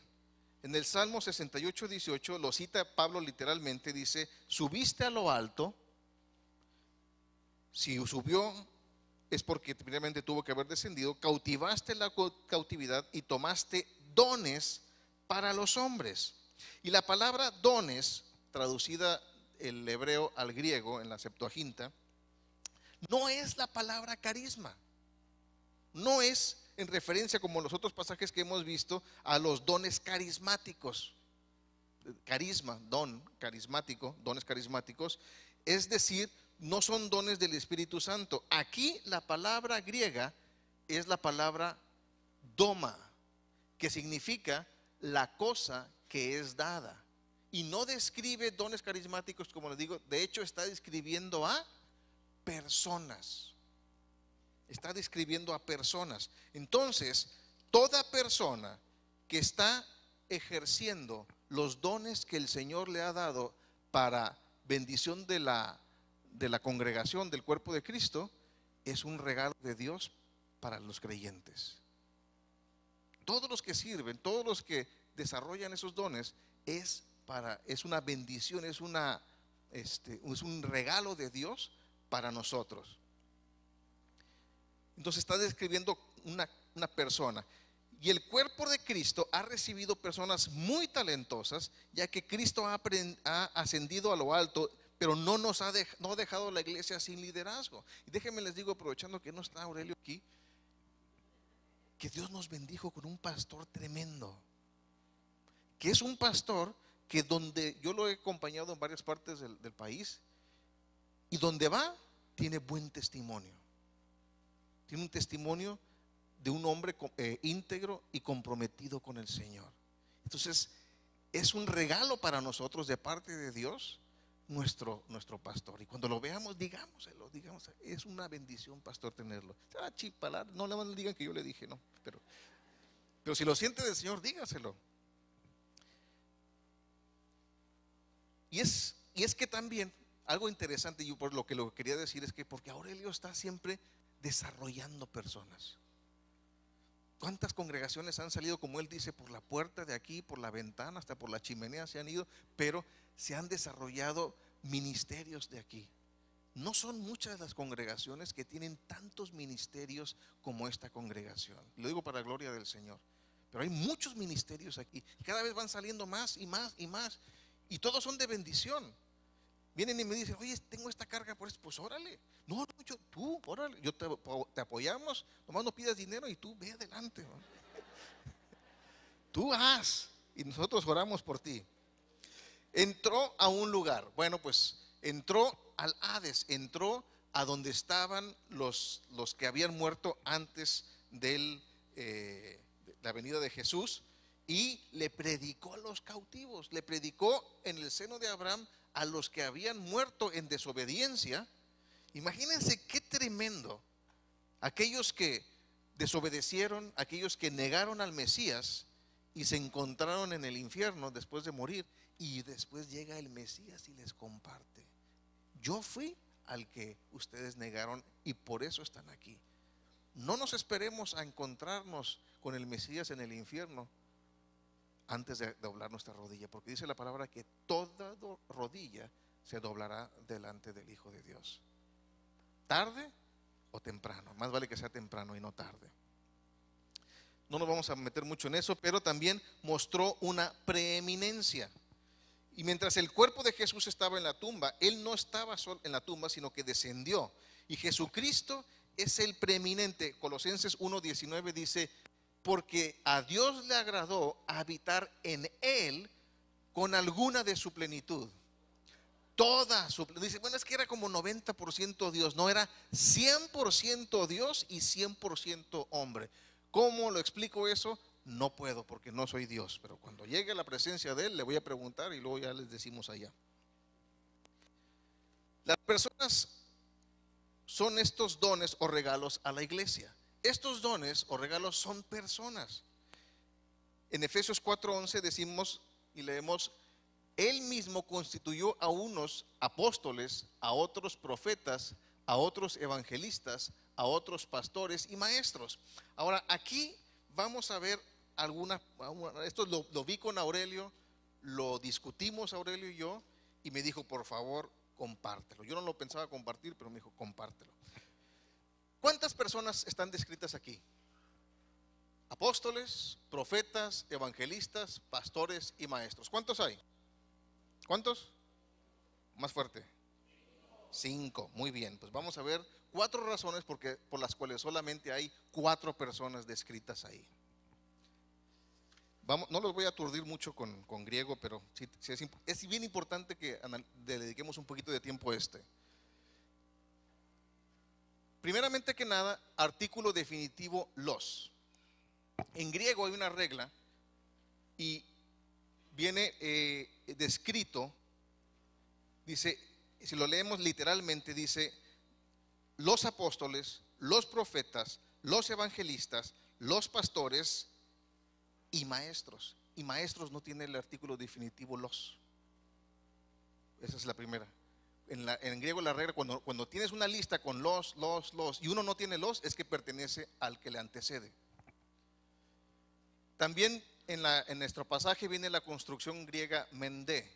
En el Salmo 68:18 lo cita Pablo literalmente, dice, subiste a lo alto. Si subió es porque primeramente tuvo que haber descendido. Cautivaste la cautividad y tomaste dones para los hombres. Y la palabra dones, traducida el hebreo al griego en la Septuaginta, no es la palabra carisma. No es en referencia, como los otros pasajes que hemos visto, a los dones carismáticos. Carisma, don carismático, dones carismáticos. Es decir, no son dones del Espíritu Santo. Aquí la palabra griega es la palabra doma, que significa la cosa que es dada. Y no describe dones carismáticos, como les digo, de hecho está describiendo a personas. Está describiendo a personas. Entonces, toda persona que está ejerciendo los dones que el Señor le ha dado para bendición de la congregación, del cuerpo de Cristo, es un regalo de Dios para los creyentes. Todos los que sirven, todos los que desarrollan esos dones, es una bendición, es un regalo de Dios para nosotros. Entonces está describiendo una persona. Y el cuerpo de Cristo ha recibido personas muy talentosas, ya que Cristo ha ascendido a lo alto, pero no ha dejado la iglesia sin liderazgo. Y déjenme les digo, aprovechando que no está Aurelio aquí, que Dios nos bendijo con un pastor tremendo, que es un pastor que donde yo lo he acompañado en varias partes del país, y donde va tiene buen testimonio. Tiene un testimonio de un hombre íntegro y comprometido con el Señor. Entonces es un regalo para nosotros de parte de Dios, nuestro pastor. Y cuando lo veamos, digamos, es una bendición, pastor, tenerlo. No le digan que yo le dije, no, pero si lo siente del Señor, dígaselo. Y es que también algo interesante, yo por lo que quería decir es que porque Aurelio está siempre desarrollando personas. ¿Cuántas congregaciones han salido, como él dice, por la puerta de aquí, por la ventana, hasta por la chimenea se han ido, pero se han desarrollado ministerios de aquí? No son muchas las congregaciones que tienen tantos ministerios como esta congregación. Lo digo para la gloria del Señor. Pero hay muchos ministerios aquí. Cada vez van saliendo más y más y más. Y todos son de bendición. Vienen y me dicen, oye, tengo esta carga por esto. Pues órale. No, tú, órale. Te apoyamos. Nomás no pidas dinero y tú ve adelante, ¿no? Tú haz. Y nosotros oramos por ti. Entró a un lugar. Bueno, pues entró al Hades. Entró a donde estaban los que habían muerto antes de la venida de Jesús. Y le predicó a los cautivos. Le predicó en el seno de Abraham a los que habían muerto en desobediencia. Imagínense qué tremendo. Aquellos que desobedecieron, aquellos que negaron al Mesías y se encontraron en el infierno después de morir, y después llega el Mesías y les comparte: yo fui al que ustedes negaron y por eso están aquí. No nos esperemos a encontrarnos con el Mesías en el infierno antes de doblar nuestra rodilla, porque dice la palabra que toda rodilla se doblará delante del Hijo de Dios, tarde o temprano. Más vale que sea temprano y no tarde. No nos vamos a meter mucho en eso, pero también mostró una preeminencia. Y mientras el cuerpo de Jesús estaba en la tumba, Él no estaba solo en la tumba, sino que descendió. Y Jesucristo es el preeminente. Colosenses 1:19 dice: porque a Dios le agradó habitar en Él con alguna de su plenitud. Toda su plenitud. Dice, bueno, es que era como 90% Dios. No, era 100% Dios y 100% hombre. ¿Cómo lo explico eso? No puedo, porque no soy Dios. Pero cuando llegue a la presencia de Él, le voy a preguntar y luego ya les decimos allá. Las personas son estos dones o regalos a la iglesia. Estos dones o regalos son personas. En Efesios 4:11 decimos y leemos: Él mismo constituyó a unos apóstoles, a otros profetas, a otros evangelistas, a otros pastores y maestros. Ahora aquí vamos a ver esto lo vi con Aurelio, lo discutimos Aurelio y yo, y me dijo, por favor, compártelo. Yo no lo pensaba compartir, pero me dijo, compártelo. ¿Cuántas personas están descritas aquí? Apóstoles, profetas, evangelistas, pastores y maestros. ¿Cuántos hay? ¿Cuántos? Más fuerte. 5. Muy bien, pues vamos a ver 4 razones por las cuales solamente hay 4 personas descritas ahí. No los voy a aturdir mucho con griego, pero sí es bien importante que le dediquemos un poquito de tiempo a este. Primeramente que nada, artículo definitivo los. En griego hay una regla y viene descrito, dice, si lo leemos literalmente, dice: los apóstoles, los profetas, los evangelistas, los pastores y maestros. Y maestros no tiene el artículo definitivo los. Esa es la primera. En griego la regla, cuando tienes una lista con los, y uno no tiene los, es que pertenece al que le antecede. También en nuestro pasaje viene la construcción griega mendé.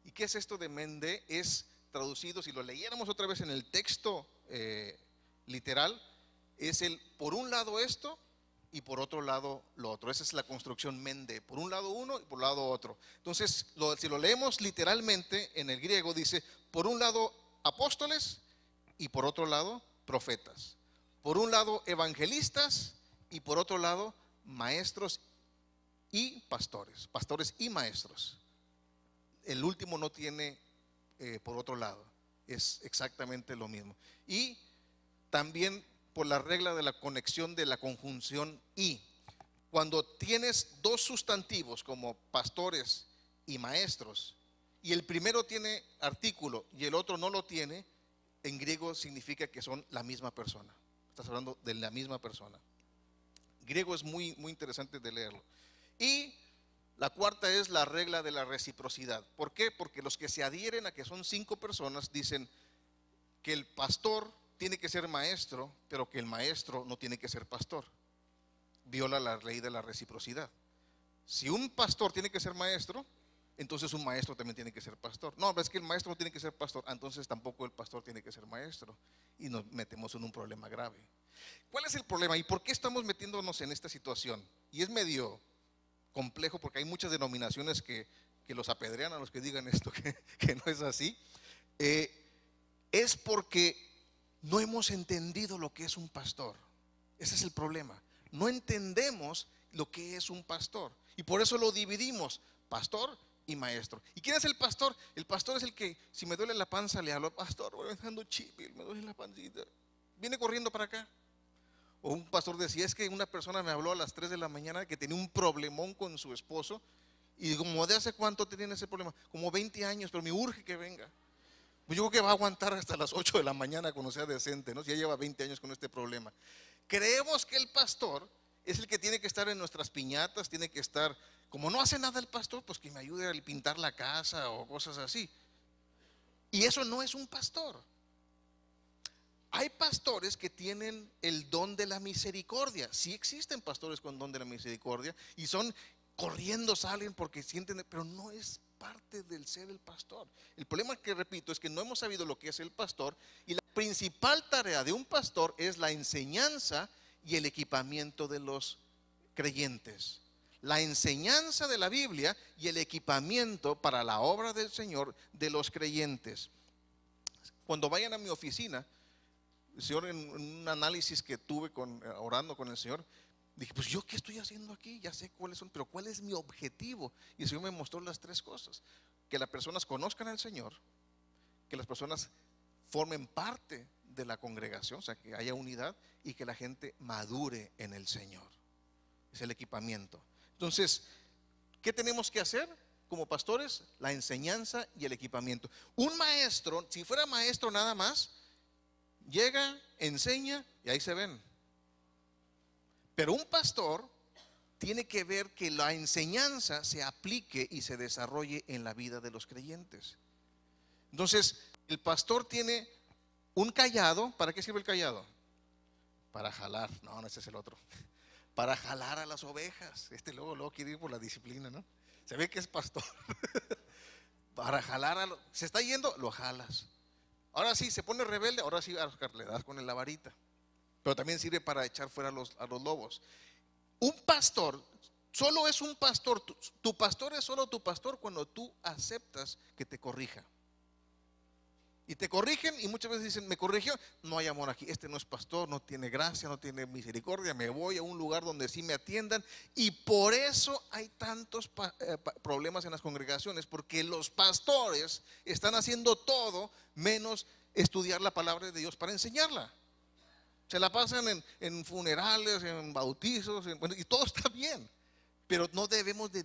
¿Y qué es esto de mendé? Es traducido, si lo leyéramos otra vez en el texto literal, es el por un lado esto y por otro lado lo otro. Esa es la construcción mendé. Por un lado uno y por un lado otro. Entonces, si lo leemos literalmente en el griego, dice: por un lado apóstoles y por otro lado profetas. Por un lado evangelistas y por otro lado maestros y pastores. Pastores y maestros. El último no tiene por otro lado. Es exactamente lo mismo. Y también por la regla de la conexión de la conjunción y. Cuando tienes 2 sustantivos como pastores y maestros, y el primero tiene artículo y el otro no lo tiene, en griego significa que son la misma persona. Estás hablando de la misma persona. Griego es muy, muy interesante de leerlo. Y la cuarta es la regla de la reciprocidad. ¿Por qué? Porque los que se adhieren a que son 5 personas dicen que el pastor tiene que ser maestro, pero que el maestro no tiene que ser pastor. Viola la ley de la reciprocidad. Si un pastor tiene que ser maestro, entonces un maestro también tiene que ser pastor. No, es que el maestro no tiene que ser pastor, entonces tampoco el pastor tiene que ser maestro. Y nos metemos en un problema grave. ¿Cuál es el problema y por qué estamos metiéndonos en esta situación? Y es medio complejo porque hay muchas denominaciones que los apedrean a los que digan esto, que no es así. Es porque no hemos entendido lo que es un pastor. Ese es el problema. No entendemos lo que es un pastor y por eso lo dividimos, pastor y maestro. ¿Y quién es el pastor? El pastor es el que, si me duele la panza, le hablo: pastor, voy dejando chipil, me duele la pancita, viene corriendo para acá. O un pastor decía: es que una persona me habló a las 3 de la mañana que tenía un problemón con su esposo, y como de hace cuánto tenían ese problema, como 20 años, pero me urge que venga. Pues yo creo que va a aguantar hasta las 8 de la mañana cuando sea decente, ¿no? Si ya lleva 20 años con este problema. Creemos que el pastor es el que tiene que estar en nuestras piñatas, tiene que estar, como no hace nada el pastor, pues que me ayude a pintar la casa o cosas así. Y eso no es un pastor. Hay pastores que tienen el don de la misericordia. Sí existen pastores con don de la misericordia y son corriendo, salen porque sienten, pero no es parte del ser el pastor. El problema, que repito, es que no hemos sabido lo que es el pastor, y la principal tarea de un pastor es la enseñanza y el equipamiento de los creyentes. La enseñanza de la Biblia y el equipamiento para la obra del Señor de los creyentes. Cuando vayan a mi oficina, el Señor, en un análisis que tuve orando con el Señor, dije: pues yo qué estoy haciendo aquí, ya sé cuáles son, pero ¿cuál es mi objetivo? Y el Señor me mostró las 3 cosas: que las personas conozcan al Señor, que las personas formen parte de la congregación, o sea, que haya unidad, y que la gente madure en el Señor. Es el equipamiento. Entonces, ¿qué tenemos que hacer como pastores? La enseñanza y el equipamiento. Un maestro, si fuera maestro nada más, llega, enseña y ahí se ven. Pero un pastor tiene que ver que la enseñanza se aplique y se desarrolle en la vida de los creyentes. Entonces, el pastor tiene un cayado. ¿Para qué sirve el cayado? Para jalar. No, ese es el otro. Para jalar a las ovejas. Luego quiere ir por la disciplina, ¿no? Se ve que es pastor. Para jalar se está yendo, lo jalas. Ahora sí, se pone rebelde, ahora sí le das con la varita. Pero también sirve para echar fuera a los lobos. Un pastor solo es un pastor. Tu pastor es solo tu pastor cuando tú aceptas que te corrija. Y te corrigen y muchas veces dicen: me corrigió, no hay amor aquí, este no es pastor, no tiene gracia, no tiene misericordia, me voy a un lugar donde sí me atiendan. Y por eso hay tantos problemas en las congregaciones, porque los pastores están haciendo todo menos estudiar la palabra de Dios para enseñarla. Se la pasan en funerales, en bautizos, y todo está bien, pero no debemos de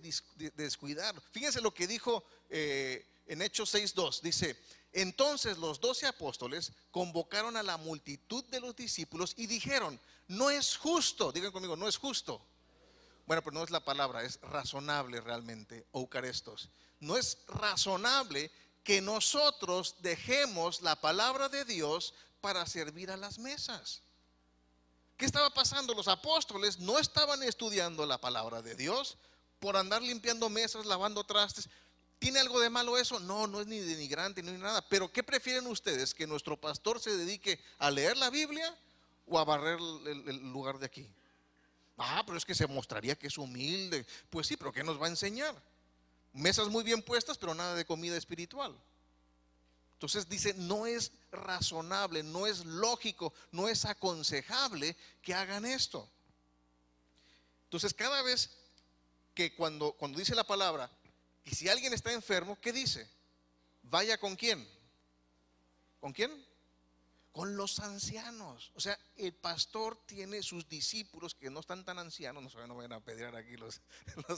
descuidar. Fíjense lo que dijo en Hechos 6:2, dice: entonces los 12 apóstoles convocaron a la multitud de los discípulos y dijeron: no es justo, digan conmigo, no es justo. Bueno, pero no es la palabra, es razonable realmente, eucarestos. No es razonable que nosotros dejemos la palabra de Dios para servir a las mesas. ¿Qué estaba pasando? Los apóstoles no estaban estudiando la palabra de Dios por andar limpiando mesas, lavando trastes. ¿Tiene algo de malo eso? No, no es ni denigrante ni nada. Pero ¿qué prefieren ustedes? ¿Que nuestro pastor se dedique a leer la Biblia o a barrer el lugar de aquí? Pero es que se mostraría que es humilde. Pues sí, pero ¿qué nos va a enseñar? Mesas muy bien puestas, pero nada de comida espiritual. Entonces dice: no es razonable, no es lógico, no es aconsejable que hagan esto. Entonces, cada vez que cuando dice la palabra, y si alguien está enfermo, ¿qué dice? Vaya ¿con quién? ¿Con quién? Con los ancianos. O sea, el pastor tiene sus discípulos que no están tan ancianos, no vayan a apedrear aquí los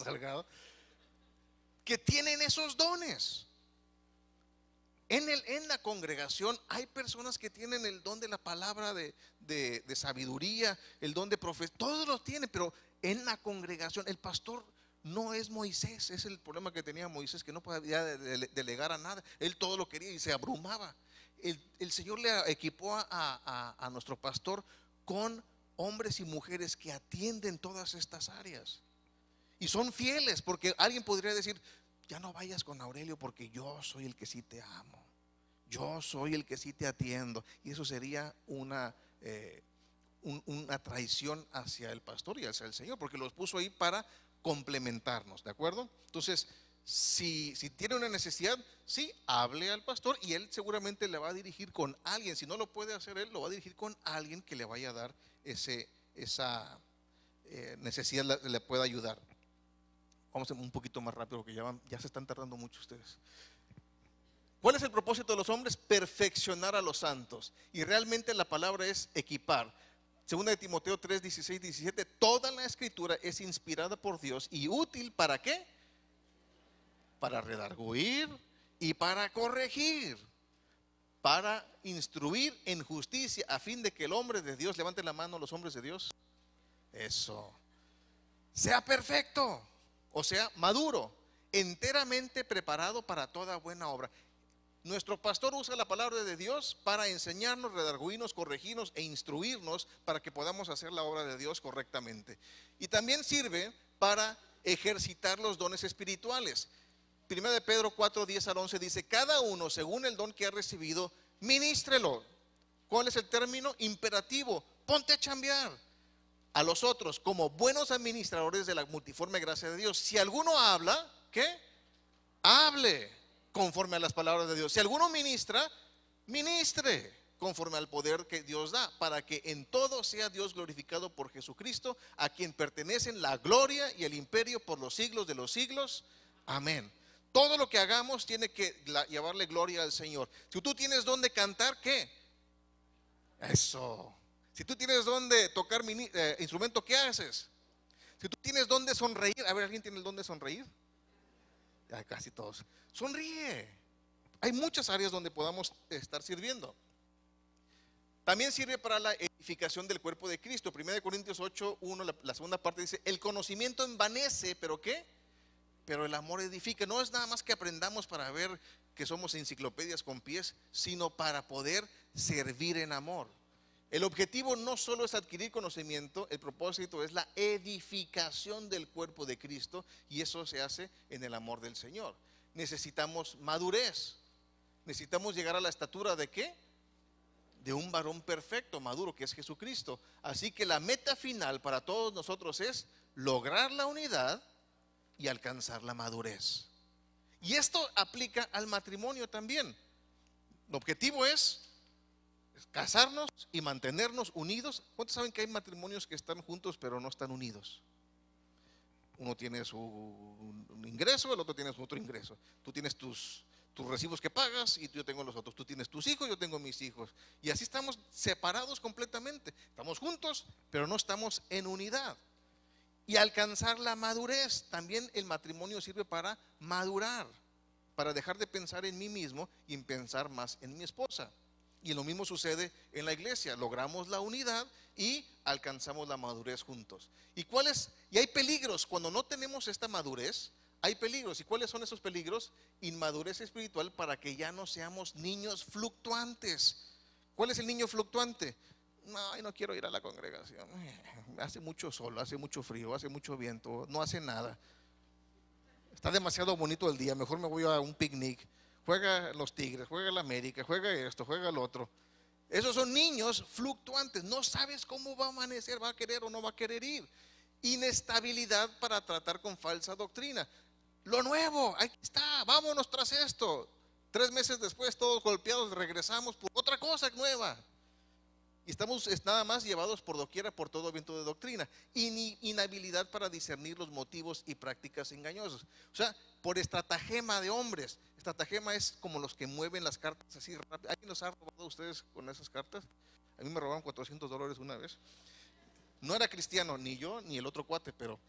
Salgado, que tienen esos dones. En la congregación hay personas que tienen el don de la palabra de sabiduría, el don de profecía, todos lo tienen, pero en la congregación el pastor no es Moisés. Es el problema que tenía Moisés, que no podía delegar a nada, él todo lo quería y se abrumaba. El Señor le equipó a nuestro pastor con hombres y mujeres que atienden todas estas áreas y son fieles, porque alguien podría decir: ya no vayas con Aurelio porque yo soy el que sí te amo, yo soy el que sí te atiendo. Y eso sería una traición hacia el pastor y hacia el Señor, porque los puso ahí para complementarnos, ¿de acuerdo? Entonces, si tiene una necesidad, sí, hable al pastor y él seguramente le va a dirigir con alguien. Si no lo puede hacer él, lo va a dirigir con alguien que le vaya a dar esa necesidad, le pueda ayudar. Vamos un poquito más rápido porque ya se están tardando mucho ustedes. ¿Cuál es el propósito de los hombres? Perfeccionar a los santos. Y realmente la palabra es equipar. Segunda de Timoteo 3, 16, 17. Toda la escritura es inspirada por Dios y útil ¿para qué? Para redarguir y para corregir, para instruir en justicia, a fin de que el hombre de Dios, levanten la mano los hombres de Dios, eso, sea perfecto, o sea, maduro, enteramente preparado para toda buena obra. Nuestro pastor usa la palabra de Dios para enseñarnos, redarguirnos, corregirnos e instruirnos para que podamos hacer la obra de Dios correctamente. Y también sirve para ejercitar los dones espirituales. Primera de Pedro 4, 10 al 11 dice: cada uno según el don que ha recibido, ministrelo. ¿Cuál es el término? Imperativo. Ponte a chambear. A los otros como buenos administradores de la multiforme gracia de Dios. Si alguno habla, ¿qué? Hable conforme a las palabras de Dios. Si alguno ministra, ministre conforme al poder que Dios da, para que en todo sea Dios glorificado por Jesucristo, a quien pertenecen la gloria y el imperio por los siglos de los siglos. Amén. Todo lo que hagamos tiene que llevarle gloria al Señor. Si tú tienes don de cantar, ¿qué? Eso. Si tú tienes don de tocar instrumento, ¿qué haces? Si tú tienes don de sonreír, a ver, ¿alguien tiene el don de sonreír? Ya, casi todos. Sonríe. Hay muchas áreas donde podamos estar sirviendo. También sirve para la edificación del cuerpo de Cristo. 1 Corintios 8, 1, la segunda parte dice: el conocimiento envanece, ¿pero qué? Pero el amor edifica. No es nada más que aprendamos para ver que somos enciclopedias con pies, sino para poder servir en amor. El objetivo no solo es adquirir conocimiento, el propósito es la edificación del cuerpo de Cristo, y eso se hace en el amor del Señor. Necesitamos madurez. Necesitamos llegar a la estatura ¿de qué? De un varón perfecto, maduro, que es Jesucristo. Así que la meta final para todos nosotros es lograr la unidad y alcanzar la madurez. Y esto aplica al matrimonio también. El objetivo es casarnos y mantenernos unidos. ¿Cuántos saben que hay matrimonios que están juntos pero no están unidos? Uno tiene un ingreso, el otro tiene su otro ingreso. Tú tienes tus recibos que pagas y yo tengo los otros. Tú tienes tus hijos, yo tengo mis hijos. Y así estamos separados completamente. Estamos juntos pero no estamos en unidad. Y alcanzar la madurez. También el matrimonio sirve para madurar, para dejar de pensar en mí mismo y en pensar más en mi esposa. Y lo mismo sucede en la iglesia. Logramos la unidad y alcanzamos la madurez juntos. Y hay peligros cuando no tenemos esta madurez. Hay peligros. ¿Y cuáles son esos peligros? Inmadurez espiritual, para que ya no seamos niños fluctuantes. ¿Cuál es el niño fluctuante? No quiero ir a la congregación. Hace mucho sol, hace mucho frío, hace mucho viento, no hace nada. Está demasiado bonito el día, mejor me voy a un picnic. Juega los Tigres, juega el América, juega esto, juega el otro. Esos son niños fluctuantes. No sabes cómo va a amanecer, va a querer o no va a querer ir. Inestabilidad para tratar con falsa doctrina. Lo nuevo, ahí está, vámonos tras esto. 3 meses después, todos golpeados, regresamos por otra cosa nueva. Y estamos nada más llevados por doquiera por todo viento de doctrina. Inhabilidad para discernir los motivos y prácticas engañosas. O sea, por estratagema de hombres. Estratagema es como los que mueven las cartas así rápido. ¿Alguien los ha robado a ustedes con esas cartas? A mí me robaron $400 una vez. No era cristiano, ni yo ni el otro cuate, pero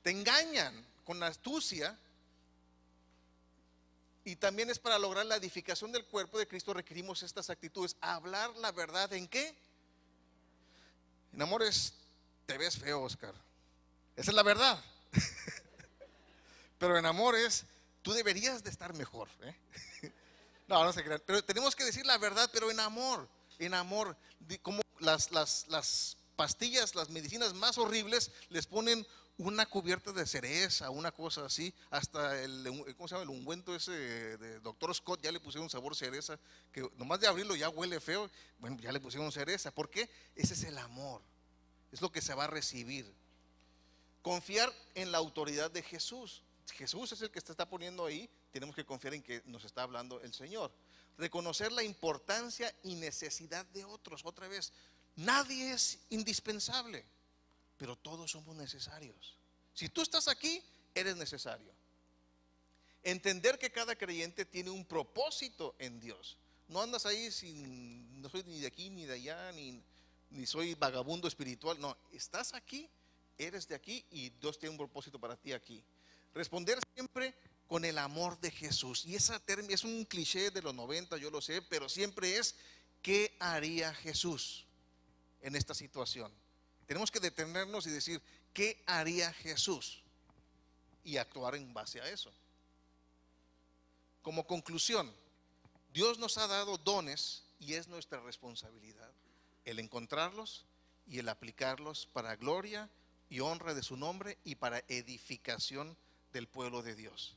te engañan con astucia. Y también es para lograr la edificación del cuerpo de Cristo. Requerimos estas actitudes. Hablar la verdad, ¿en qué? En amores, te ves feo, Oscar. Esa es la verdad. Pero en amores, tú deberías de estar mejor, ¿eh? No se crean. Pero tenemos que decir la verdad, pero en amor. En amor. Como las pastillas, las medicinas más horribles, les ponen una cubierta de cereza, una cosa así, hasta ¿cómo se llama? El ungüento ese de Dr. Scott, ya le pusieron sabor cereza, que nomás de abrirlo ya huele feo. Bueno, ya le pusieron cereza. ¿Por qué? Ese es el amor, es lo que se va a recibir. Confiar en la autoridad de Jesús. Jesús es el que se está poniendo ahí, tenemos que confiar en que nos está hablando el Señor. Reconocer la importancia y necesidad de otros. Otra vez, nadie es indispensable, pero todos somos necesarios. Si tú estás aquí, eres necesario. Entender que cada creyente tiene un propósito en Dios. No andas ahí sin, no soy ni de aquí ni de allá, ni soy vagabundo espiritual. No, estás aquí, eres de aquí y Dios tiene un propósito para ti aquí. Responder siempre con el amor de Jesús. Y esa es un cliché de los 90, yo lo sé, pero siempre es: ¿qué haría Jesús en esta situación? Tenemos que detenernos y decir: ¿qué haría Jesús? Y actuar en base a eso. Como conclusión, Dios nos ha dado dones y es nuestra responsabilidad el encontrarlos y el aplicarlos para gloria y honra de su nombre y para edificación del pueblo de Dios.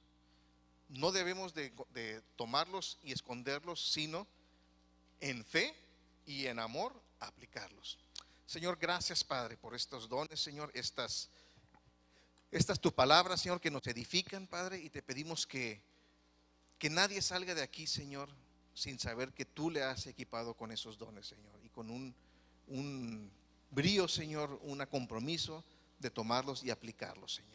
No debemos de tomarlos y esconderlos, sino en fe y en amor aplicarlos. Señor, gracias, Padre, por estos dones, Señor. Estas tu palabra, Señor, que nos edifican, Padre, y te pedimos que nadie salga de aquí, Señor, sin saber que tú le has equipado con esos dones, Señor, y con un brío, Señor, un compromiso de tomarlos y aplicarlos, Señor.